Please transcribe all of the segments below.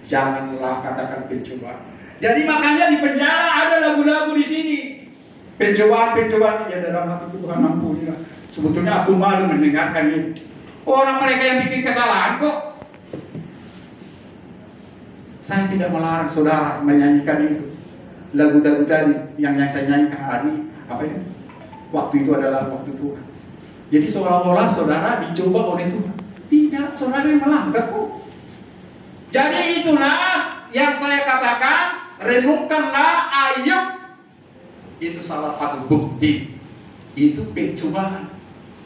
Janganlah katakan pencobaan. Jadi makanya di penjara ada lagu-lagu di sini. Pencobaan ya dalam hati Tuhan ampunilah. Sebetulnya aku malu mendengarkan itu. Orang mereka yang bikin kesalahan kok. Saya tidak melarang saudara menyanyikan itu. Lagu-lagu tadi yang saya nyanyikan hari apa ini? Waktu itu adalah waktu Tuhan. Jadi seolah-olah saudara dicoba oleh Tuhan. Tidak, saudara yang melanggar kok. Jadi itulah yang saya katakan, renungkanlah Ayub. Itu salah satu bukti. Itu pencobaan.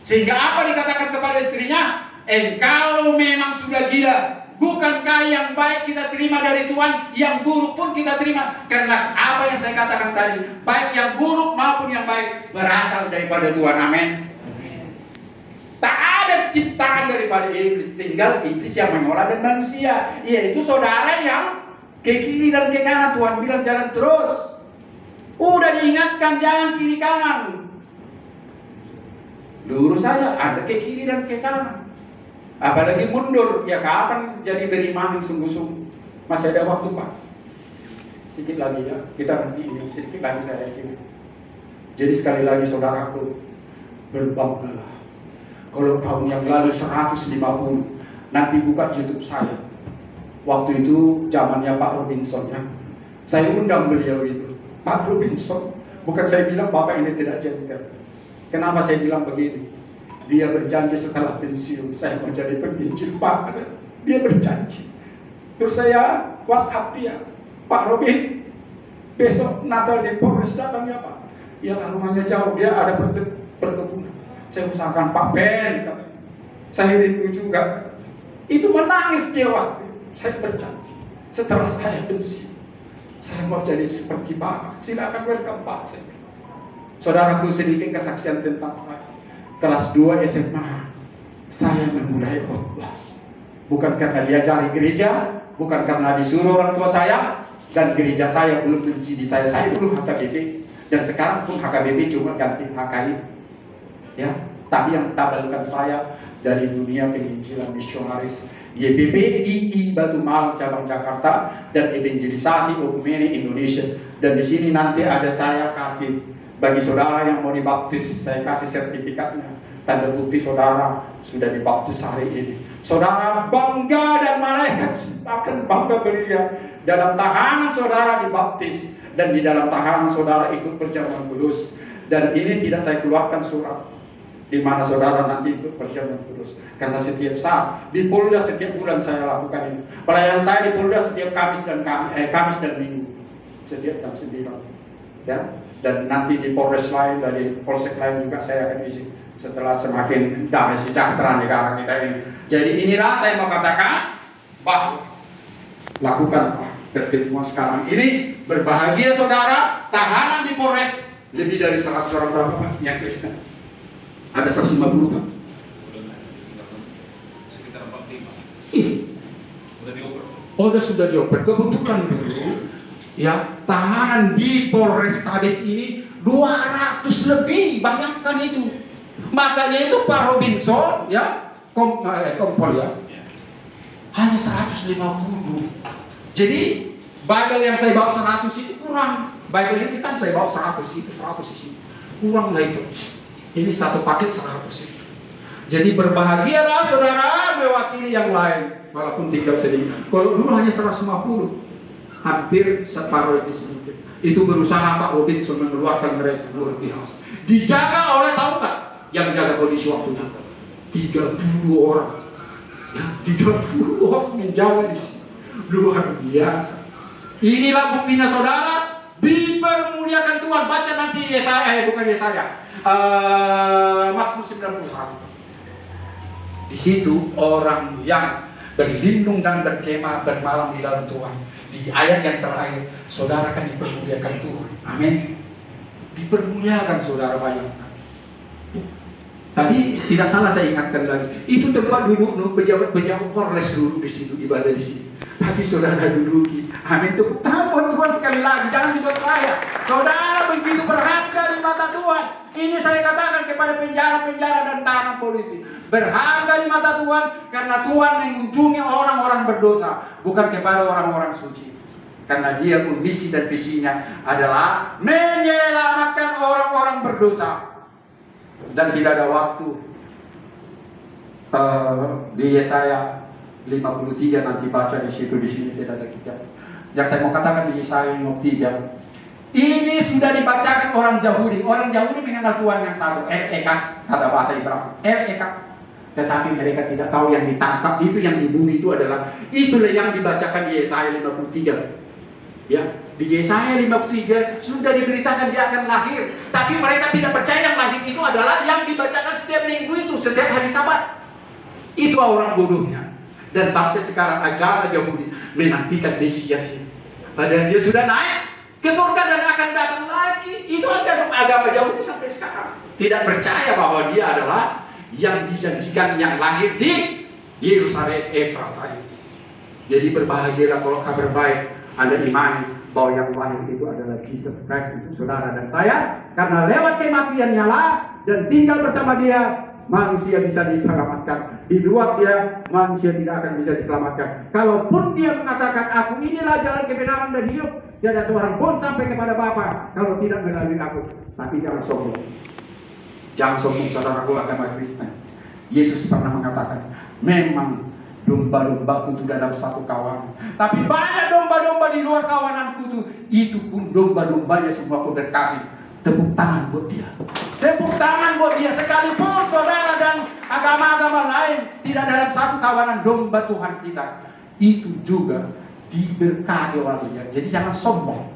Sehingga apa dikatakan kepada istrinya? Engkau memang sudah gila. Bukankah yang baik kita terima dari Tuhan, yang buruk pun kita terima? Karena apa yang saya katakan tadi, baik yang buruk maupun yang baik berasal daripada Tuhan. Amin. Tak ada ciptaan daripada iblis, tinggal iblis yang mengolah dan manusia. Yaitu saudara yang ke kiri dan ke kanan. Tuhan bilang jalan terus. Udah diingatkan jangan kiri kanan. Lurus saja, ada ke kiri dan ke kanan. Apalagi mundur, ya kapan jadi beriman yang sungguh-sungguh? Masih ada waktu Pak. Sedikit lagi ya, kita nanti ini sedikit lagi saya yakin. Jadi sekali lagi saudaraku, berbanggalah. Kalau tahun yang lalu 150, nanti buka YouTube saya. Waktu itu zamannya Pak Robinson ya. Saya undang beliau itu. Pak Robinson, bukan saya bilang Bapak ini tidak jengkel. Kenapa saya bilang begini? Dia berjanji setelah pensiun saya menjadi penginjil Pak. Dia berjanji. Terus saya WhatsApp dia, Pak Robin, besok Natal di Polres datang ya Pak. Ya rumahnya jauh, dia ada perkebunan. Saya usahakan Pak Ben, saya rindu juga. Itu menangis dia waktu. Saya berjanji setelah saya pensiun saya mau jadi seperti Bapak. Silakan welcome Pak. Saudaraku, sedikit kesaksian tentang saya. Kelas 2 SMA saya memulai khotbah. Bukan karena diajari gereja, bukan karena disuruh orang tua saya, dan gereja saya belum mensidi saya. Saya dulu HKBP dan sekarang pun HKBP cuma ganti HKI. Ya, tapi yang tabalkan saya dari dunia penginjilan misionaris YPP II Batu Malang cabang Jakarta dan evangelisasi Okumene Indonesia. Dan di sini nanti ada saya kasih bagi saudara yang mau dibaptis, saya kasih sertifikatnya, tanda bukti saudara sudah dibaptis hari ini. Saudara bangga dan malaikat akan bangga belia dalam tahanan saudara dibaptis dan di dalam tahanan saudara ikut perjamuan kudus. Dan ini tidak saya keluarkan surat di mana saudara nanti ikut perjamuan kudus, karena setiap saat di Polda setiap bulan saya lakukan ini. Pelayanan saya di Polda setiap Kamis dan Minggu setiap jam 9 ya. Dan nanti di Polres lain, dari Polsek lain juga saya akan isi setelah semakin damai sejahtera negara kita ini. Jadi inilah saya mau katakan bahwa lakukan pertemuan sekarang ini. Berbahagia saudara, tahanan di Polres lebih dari 100 orang berapa Pak yang Kristen? Ada 150 Pak? Sekitar 45. Sudah dioper. Oh, sudah dioper. Kebetulan dulu ya, tahanan di Polrestabes ini 200 lebih, bayangkan itu. Makanya itu Pak Robinson ya, kompol ya, hanya 150. Jadi Bible yang saya bawa 100 itu kurang. Bible ini kan saya bawa 100, itu 100 isi. Kurang lah itu. Ini satu paket 100 itu. Jadi berbahagialah saudara mewakili yang lain, walaupun tinggal sedikit. Kalau dulu hanya 150. Hampir separuh ini sedikit. Itu berusaha Pak Robinson mengeluarkan mereka luar biasa. Dijaga oleh tahu tak yang jaga kondisi waktunya? 30 orang. Ya, 30 orang menjaga di sini. Luar biasa. Inilah buktinya saudara, dipermuliakan Tuhan. Baca nanti Yesaya, bukan Yesaya. Mazmur 91. Di situ orang yang berlindung dan berkemah bermalam di dalam Tuhan. Di ayat yang terakhir, saudara akan dipermuliakan Tuhan. Amin. Dipermuliakan saudara, bayangkan. Tadi tidak salah saya ingatkan lagi. Itu tempat duduk pejabat Polres dulu di situ, ibadah di sini. Tapi saudara duduki. Amin. Tepuk tangan buat Tuhan sekali lagi. Jangan buat saya. Saudara begitu berharga di mata Tuhan. Ini saya katakan kepada penjara-penjara dan tahanan polisi. berharga di mata Tuhan, karena Tuhan mengunjungi orang-orang berdosa, bukan kepada orang-orang suci. Karena dia pun misi dan visinya adalah menyelamatkan orang-orang berdosa. Dan tidak ada waktu di Yesaya 53 nanti baca di sini tidak ada kitab. Yang saya mau katakan di Yesaya 53, ini sudah dibacakan orang Yahudi. Orang Yahudi mengenal Tuhan yang satu, Eka, kata bahasa Ibrani, Eka. Tetapi mereka tidak tahu yang ditangkap itu, yang dibunuh itu adalah, itulah yang dibacakan di Yesaya 53. Ya, di Yesaya 53 sudah diberitakan dia akan lahir, tapi mereka tidak percaya yang lahir itu adalah yang dibacakan setiap minggu itu, setiap hari Sabat. Itu orang bodohnya. Dan sampai sekarang agama Yahudi menantikan Mesias. Padahal dia sudah naik ke surga dan akan datang lagi. Itu agama Yahudi sampai sekarang. Tidak percaya bahwa dia adalah yang dijanjikan, yang lahir di Yerusalem Efrata. Jadi berbahagialah kalau kabar baik Anda imani bahwa yang lahir itu adalah Jesus Christ, itu saudara dan saya. Karena lewat kematiannya lah dan tinggal bersama dia, manusia bisa diselamatkan. Di luar dia, manusia tidak akan bisa diselamatkan. Kalaupun dia mengatakan, aku inilah jalan kebenaran dan hidup, tidak ada seorang pun sampai kepada Bapa kalau tidak melalui aku. Tapi jangan sombong. Jangan sombong saudaraku agama Kristen. Yesus pernah mengatakan, memang domba-dombaku itu dalam satu kawanan, tapi banyak domba-domba di luar kawananku itu pun domba-dombanya semua aku berkati. Tepuk tangan buat dia. Tepuk tangan buat dia. Sekalipun saudara dan agama-agama lain tidak dalam satu kawanan domba Tuhan kita, itu juga diberkati oleh dia. Jadi jangan sombong.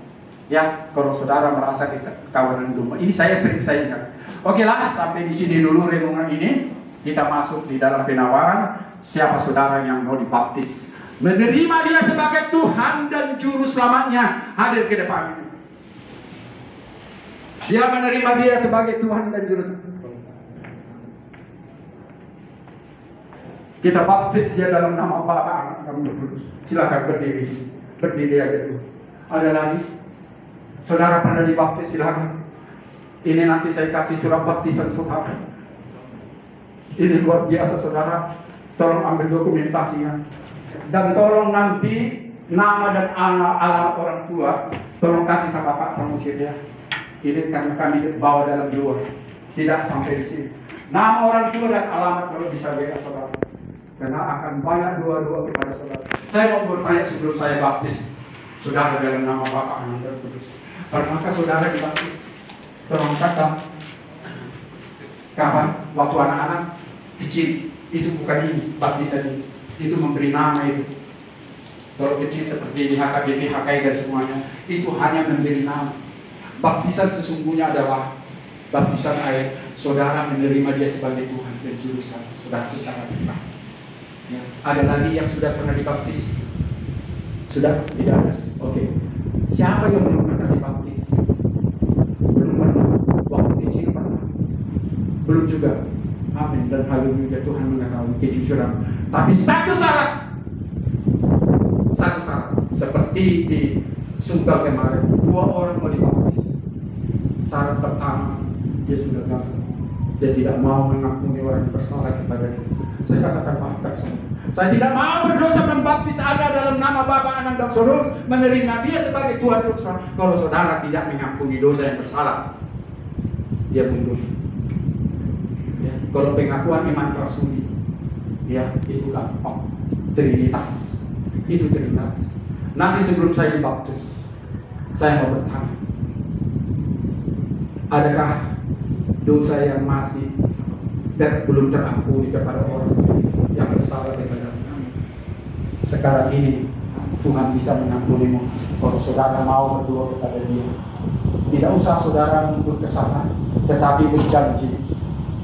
Ya, kalau saudara merasa di kawanan domba. Ini saya ingat. Oke lah, sampai di sini dulu renungan ini. Kita masuk di dalam penawaran. Siapa saudara yang mau dibaptis, menerima dia sebagai Tuhan dan Juru Selamatnya, hadir ke depan ini. Dia menerima dia sebagai Tuhan dan Juru Selamat. Kita baptis dia dalam nama Bapa, Anak, dan Roh Kudus. Silakan berdiri. Berdiri aja dulu. Ada lagi? Saudara pernah dibaptis, silakan. Ini nanti saya kasih surat baptisan saudara. Ini luar biasa saudara. Tolong ambil dokumentasinya. Dan tolong nanti nama dan alamat orang tua tolong kasih sama Pak Samusi ya. Ini karena kami bawa dalam dua, tidak sampai di sini. Nama orang tua dan alamat kalau bisa beda saudara. Karena akan banyak dua-dua kepada saudara. Saya mau bertanya sebelum saya baptis, saudara dalam nama Bapa, Anak, dan Roh Kudus. Pernahkah saudara dibaptis? Tolong kata, kapan? Waktu anak-anak kecil. Itu bukan ini, baptisan ini. Itu memberi nama itu. Kalau kecil seperti di HKBP, HKI dan semuanya, itu hanya memberi nama. Baptisan sesungguhnya adalah baptisan air. Saudara menerima dia sebagai Tuhan dan Juru Selamat. Saudara secara pribadi. Ya. Ada lagi yang sudah pernah dibaptis? Sudah? Tidak ada? Oke. Siapa yang belum pernah dibaptis? Belum pernah. Waktu kecil pernah. Belum juga. Amin dan haleluya, Tuhan mengetahui kejujuran. Tapi satu syarat, seperti di Sunggal kemarin, 2 orang mau dibaptis. Syarat pertama, dia sudah gagal. Dia tidak mau mengampuni orang yang bersalah kepada dia. Saya katakan maafkan saya tidak mau berdosa membaptis Anda dalam nama Bapa, Anak, dan Roh Kudus, menerima dia sebagai Tuhan dan Saudara. Kalau saudara tidak mengampuni dosa yang bersalah, dia mundur. Kalau pengakuan iman rasuli, ya itu gampang. Trinitas, itu Trinitas. Nanti sebelum saya dibaptis, saya mau bertanya, adakah dosa yang masih belum terampuni kepada orang yang bersalah kepada kami? Sekarang ini Tuhan bisa mengampunimu kalau saudara mau berdoa kepada Dia. Tidak usah saudara mundur ke sana, tetapi berjanji.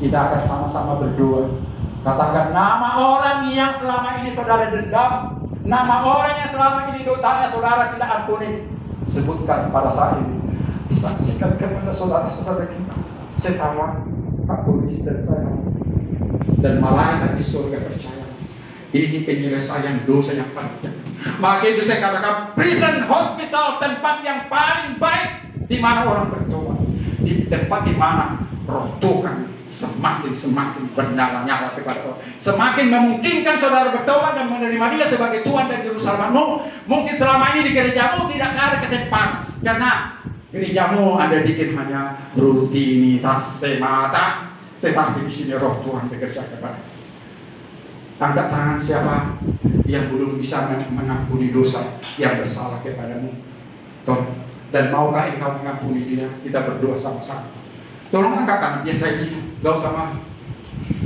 Kita akan sama-sama berdoa. Katakan nama orang yang selama ini saudara dendam, nama orang yang selama ini dosanya saudara tidak ampuni. Sebutkan pada saat ini. Disaksikan kepada saudara-saudara kita. Saya tahu Pak Polisi dan saya. Dan malaikat di surga percaya. Ini penyelesaian dosa yang panjang. Maka itu saya katakan prison hospital, tempat yang paling baik di mana orang bertobat. Di tempat di mana roh Tuhan semakin bernyala-nyala kepada Allah. Semakin memungkinkan saudara bertobat dan menerima Dia sebagai Tuhan dan Juru Selamatmu. Mungkin selama ini di gerejamu tidak ada kesempatan, karena gerejamu ada dikit hanya rutinitas semata. Tetapi di sini Roh Tuhan bekerja kepada. Angkat tangan siapa yang belum bisa mengampuni dosa yang bersalah kepadamu, dan maukah engkau mengampuni dia? Kita berdoa sama-sama. Tolong angkat tangan biasa ini, gak usah sama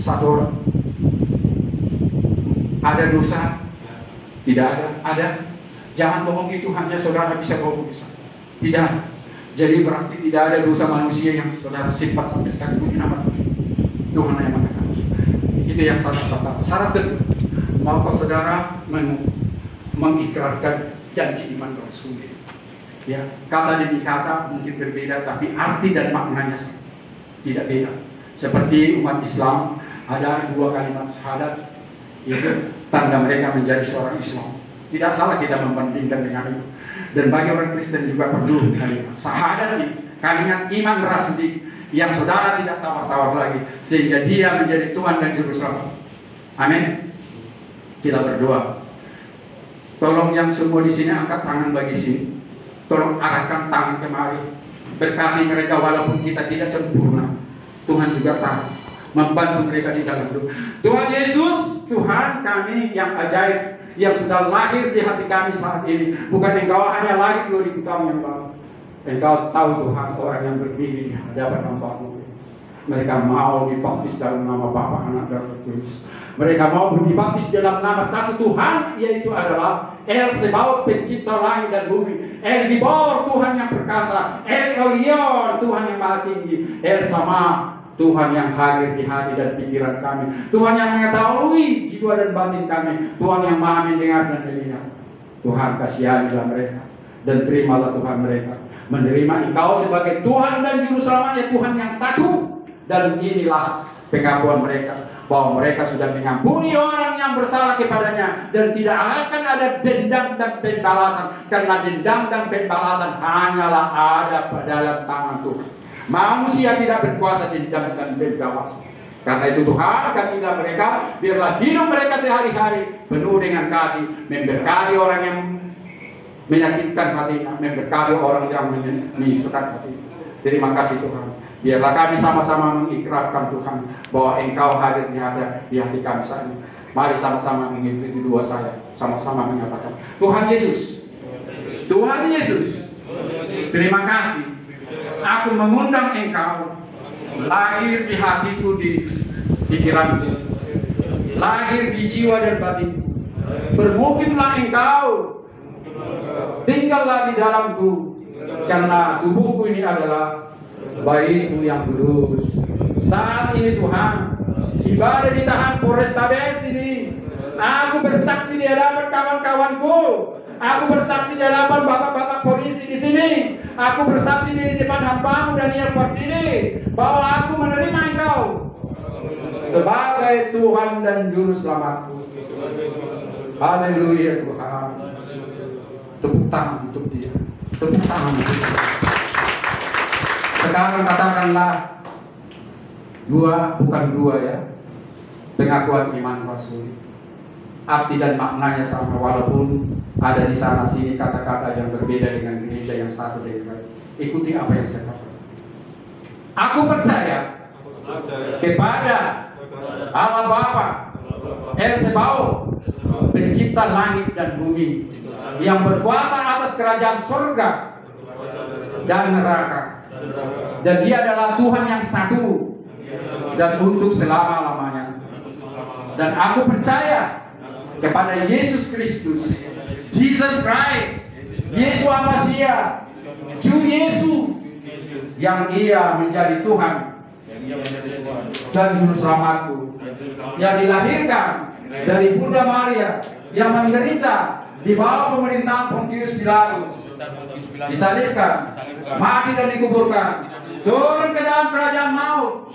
satu orang. Ada dosa? Tidak ada. Ada. Jangan bohongi Tuhan, ya saudara bisa bohong bisa. Tidak. Jadi berarti tidak ada dosa manusia yang saudara simpan sampai sekarang. Puji nama Tuhan yang mengatakan. Itu yang syarat pertama. Syarat kedua, maukah saudara mengikrarkan janji iman Rasul? Ya, kata demi kata mungkin berbeda, tapi arti dan maknanya sama. Tidak beda. Seperti umat Islam ada 2 kalimat syahadat, itu tanda mereka menjadi seorang Islam. Tidak salah kita membandingkan dengan itu. Dan bagi orang Kristen juga perlu kalimat syahadat ini, kalimat iman rasuli yang saudara tidak tawar-tawar lagi, sehingga dia menjadi Tuhan dan Juru Selamat. Amin. Kita berdoa. Tolong yang semua di sini angkat tangan bagi sini. Tolong arahkan tangan kemari. Berkati mereka walaupun kita tidak sempurna. Tuhan juga tahu. Membantu mereka di dalam doa. Tuhan Yesus, Tuhan kami yang ajaib, yang sudah lahir di hati kami saat ini. Bukan Engkau hanya lahir 2000 tahun yang lalu. Engkau tahu Tuhan orang yang berdiri di hadapan hamba-Mu. Mereka mau dibaptis dalam nama Bapa, Anak, dan Roh Kudus. Mereka mau dibaptis dalam nama satu Tuhan, yaitu adalah El Sebaot, pencipta langit dan bumi. El Gibor, Tuhan yang perkasa. El Elyon, Tuhan yang maha tinggi. El Sama, Tuhan yang hadir di hati dan pikiran kami. Tuhan yang mengetahui jiwa dan batin kami. Tuhan yang maha mendengar dan melihat. Tuhan kasihanilah mereka dan terimalah Tuhan mereka. Menerima Engkau sebagai Tuhan dan Juru Selamatnya, Tuhan yang satu. Dan inilah pengakuan mereka, bahwa mereka sudah mengampuni orang yang bersalah kepadanya, dan tidak akan ada dendam dan pembalasan, karena dendam dan pembalasan hanyalah ada dalam tangan Tuhan. Manusia tidak berkuasa dendam dan pembalasan. Karena itu Tuhan kasihlah mereka, biarlah hidup mereka sehari-hari penuh dengan kasih, memberkati orang yang menyakitkan hatinya, memberkati orang yang menyusahkan hatinya. Terima kasih Tuhan. Biarlah kami sama-sama mengikrarkan Tuhan bahwa Engkau hadir di hati kami saat ini. Mari sama-sama mengikuti doa saya, sama-sama mengatakan, Tuhan Yesus, Tuhan Yesus, terima kasih. Aku mengundang Engkau lahir di hatiku, di pikiranku, lahir di jiwa dan batinku. Bermukimlah Engkau, tinggallah di dalamku, karena tubuhku ini adalah bayimu yang kudus. Saat ini Tuhan, ibadah ditahan Polrestabes ini, aku bersaksi di hadapan kawan-kawanku, aku bersaksi di hadapan bapak-bapak polisi di sini, aku bersaksi di depan hamba-Mu dan yang berdiri, bahwa aku menerima Engkau sebagai Tuhan dan Juru Selamatku. Haleluya Tuhan. Tepuk tangan untuk Dia. Tepuk tangan untuk Dia. Sekarang katakanlah bukan dua ya, pengakuan iman Rasul. Arti dan maknanya sama, walaupun ada di sana sini kata-kata yang berbeda dengan gereja yang satu dengan lain. Ikuti apa yang saya katakan. Aku percaya kepada Allah Bapa, El Sebaot, pencipta langit dan bumi, yang berkuasa atas kerajaan surga dan neraka. Dan Dia adalah Tuhan yang satu dan untuk selama-lamanya. Dan aku percaya kepada Yesus Kristus, Jesus Christ, Yeshua Mashiach, Ju Yesus, yang Ia menjadi Tuhan dan Juru Selamatku, yang dilahirkan dari Bunda Maria, yang menderita di bawah pemerintahan Pontius Pilatus, disalibkan, mati dan dikuburkan, turun ke dalam kerajaan maut,